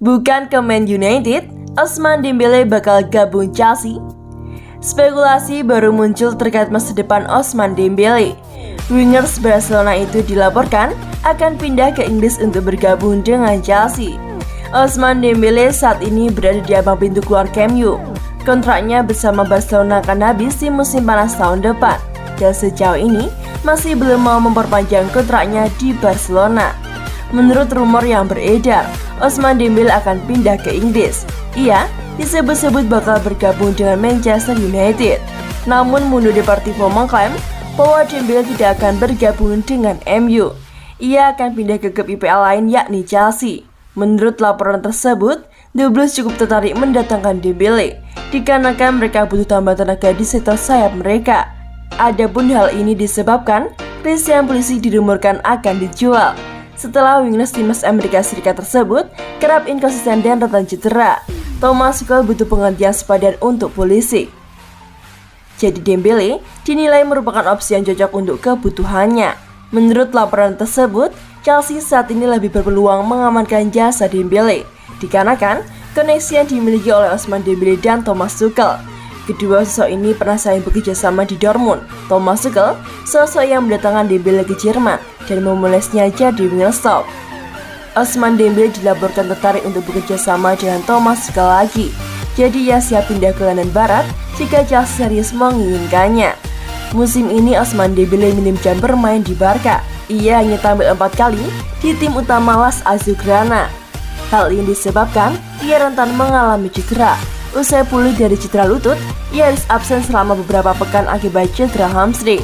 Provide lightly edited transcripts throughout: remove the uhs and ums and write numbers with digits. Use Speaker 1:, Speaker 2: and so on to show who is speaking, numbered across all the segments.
Speaker 1: Bukan ke Man United, Ousmane Dembélé bakal gabung Chelsea. Spekulasi baru muncul terkait masa depan Ousmane Dembélé. Wingers Barcelona itu dilaporkan akan pindah ke Inggris untuk bergabung dengan Chelsea. Ousmane Dembélé saat ini berada di ambang pintu keluar Camp Nou. Kontraknya bersama Barcelona akan habis di musim panas tahun depan, dan sejauh ini masih belum mau memperpanjang kontraknya di Barcelona. Menurut rumor yang beredar, Ousmane Dembélé akan pindah ke Inggris. Ia disebut-sebut bakal bergabung dengan Manchester United. Namun Mundo Deportivo mengklaim bahwa Dembélé tidak akan bergabung dengan MU. Ia akan pindah ke klub IPL lain yakni Chelsea. Menurut laporan tersebut, The Blues cukup tertarik mendatangkan Dembélé dikarenakan mereka butuh tambah tenaga di sektor sayap mereka. Adapun hal ini disebabkan Christian Pulisic dirumorkan akan dijual setelah wingers timnas Amerika Serikat tersebut kerap inkonsisten dan rentan cedera. Thomas Tuchel butuh penggantian sepadan untuk Pulisic. Jadi Dembélé dinilai merupakan opsi yang cocok untuk kebutuhannya. Menurut laporan tersebut, Chelsea saat ini lebih berpeluang mengamankan jasa Dembélé dikarenakan koneksi yang dimiliki oleh Ousmane Dembélé dan Thomas Tuchel. Kedua sosok ini pernah saling bekerja sama di Dortmund. Thomas Tuchel, sosok yang mendatangkan Dembélé ke Jerman dan memulesnya jadi winger top. Ousmane Dembélé dilaporkan tertarik untuk bekerja sama dengan Thomas Tuchel lagi. Jadi ia siap pindah ke London Barat jika Chelsea serius menginginkannya. Musim ini Ousmane Dembélé minim jam bermain di Barca. Ia hanya tampil 4 kali di tim utama Las Azulgrana. Hal ini disebabkan ia rentan mengalami cedera. Usai pulih dari cedera lutut, ia harus absen selama beberapa pekan akibat cedera hamstring.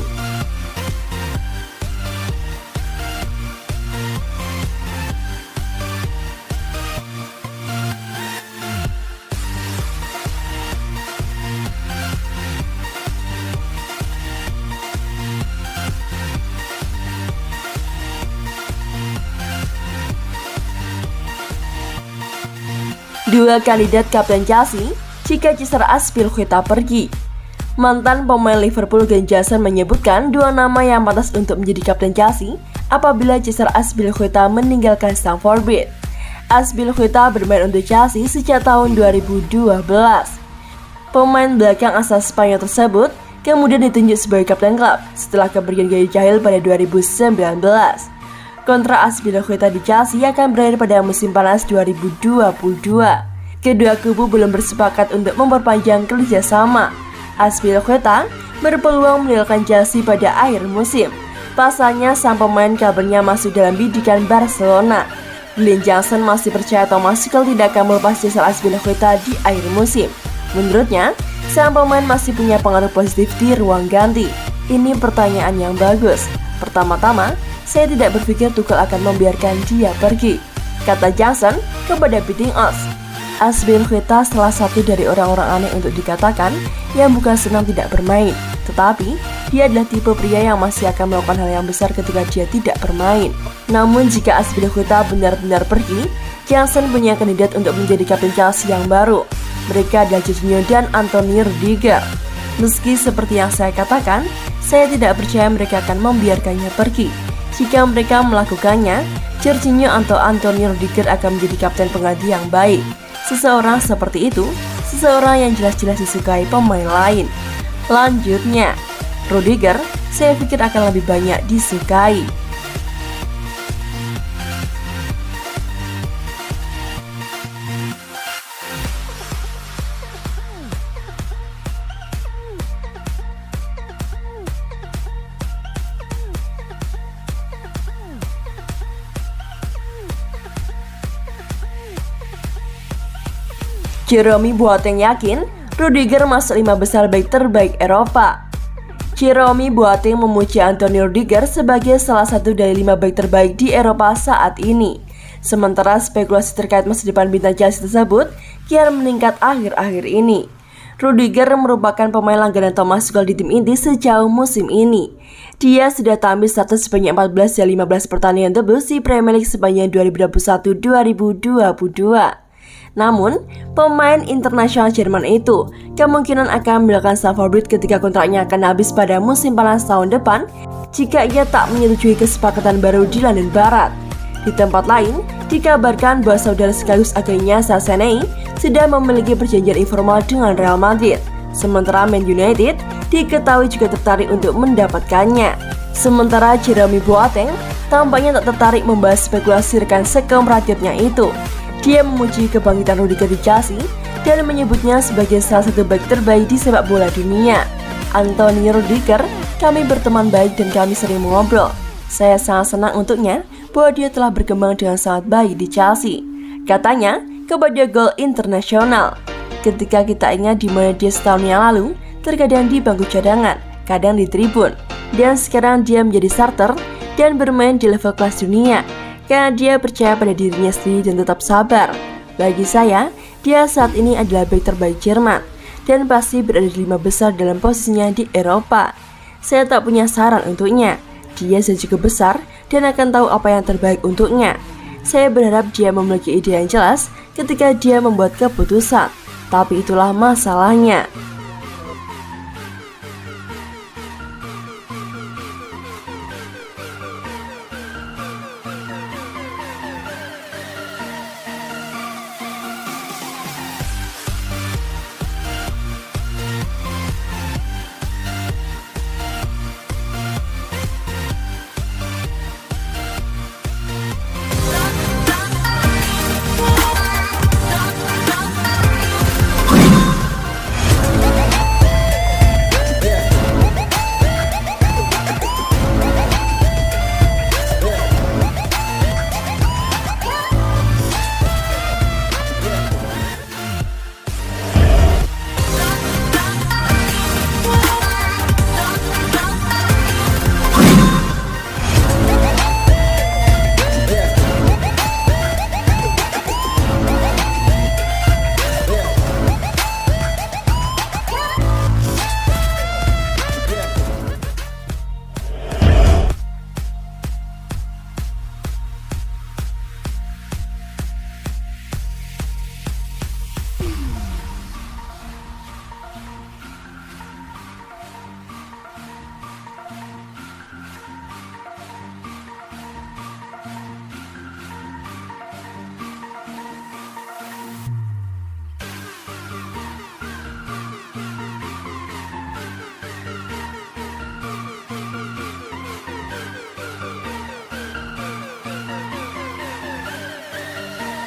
Speaker 1: Dua kandidat kapten Chelsea jika Cesar Azpilicueta pergi. Mantan pemain Liverpool Glenn Johnson menyebutkan dua nama yang pantas untuk menjadi kapten Chelsea apabila Cesar Azpilicueta meninggalkan Stamford Bridge. Azpilicueta bermain untuk Chelsea sejak tahun 2012. Pemain belakang asal Spanyol tersebut kemudian ditunjuk sebagai kapten klub setelah kepergian Gary Cahill pada 2019. Kontrak Azpilicueta di Chelsea akan berakhir pada musim panas 2022. Kedua kubu belum bersepakat untuk memperpanjang kerjasama. Azpilicueta berpeluang meninggalkan Chelsea pada akhir musim. Pasalnya, sang pemain kabarnya masuk dalam bidikan Barcelona. Glenn Johnson masih percaya Thomas Tuchel tidak akan melepas Cesar Azpilicueta di akhir musim. Menurutnya, sang pemain masih punya pengaruh positif di ruang ganti. Ini pertanyaan yang bagus. Pertama-tama, saya tidak berpikir Tuchel akan membiarkan dia pergi, kata Johnson kepada Betting Odds. Azpilicueta salah satu dari orang-orang aneh untuk dikatakan yang bukan senang tidak bermain, tetapi dia adalah tipe pria yang masih akan melakukan hal yang besar ketika dia tidak bermain. Namun jika Azpilicueta benar-benar pergi, Johnson punya kandidat untuk menjadi kapten Chelsea yang baru. Mereka adalah Jorginho dan Antonio Rudiger. Meski seperti yang saya katakan, saya tidak percaya mereka akan membiarkannya pergi. Jika mereka melakukannya, Jorginho atau Antonio Rudiger akan menjadi kapten pengganti yang baik. Seseorang seperti itu, seseorang yang jelas-jelas disukai pemain lain. Lanjutnya, Rudiger saya pikir akan lebih banyak disukai. Jerome Boateng yakin Rudiger masuk 5 besar back terbaik Eropa. Jerome Boateng memuji Antonio Rudiger sebagai salah satu dari 5 back terbaik di Eropa saat ini. Sementara spekulasi terkait masa depan bintang Chelsea tersebut kian meningkat akhir-akhir ini. Rudiger merupakan pemain langganan Thomas Tuchel di tim inti sejauh musim ini. Dia sudah tampil status sebanyak 14 dari 15 pertandingan The Blues di Premier League sepanjang 2021-2022. Namun, pemain internasional Jerman itu kemungkinan akan meninggalkan Stamford Bridge ketika kontraknya akan habis pada musim panas tahun depan jika ia tak menyetujui kesepakatan baru di London Barat. Di tempat lain, Dikabarkan bahwa saudara sekaligus agennya Sasenei sudah memiliki perjanjian informal dengan Real Madrid. Sementara Man United diketahui juga tertarik untuk mendapatkannya. Sementara Jeremy Boateng tampaknya tak tertarik membahas spekulasi rekan sekemeratitnya itu. Dia memuji kebangkitan Rudiger di Chelsea dan menyebutnya sebagai salah satu bek terbaik di sepak bola dunia. Anthony Rudiger, kami berteman baik dan kami sering mengobrol. Saya sangat senang untuknya bahwa dia telah berkembang dengan sangat baik di Chelsea, katanya kepada Goal International. Ketika kita ingat di mana dia setahun yang lalu, terkadang di bangku cadangan, kadang di tribun, dan sekarang dia menjadi starter dan bermain di level kelas dunia, karena dia percaya pada dirinya sendiri dan tetap sabar. Bagi saya, dia saat ini adalah bek terbaik Jerman, dan pasti berada di 5 besar dalam posisinya di Eropa. Saya tak punya saran untuknya, dia sudah cukup besar dan akan tahu apa yang terbaik untuknya. Saya berharap dia memiliki ide yang jelas ketika dia membuat keputusan, tapi itulah masalahnya.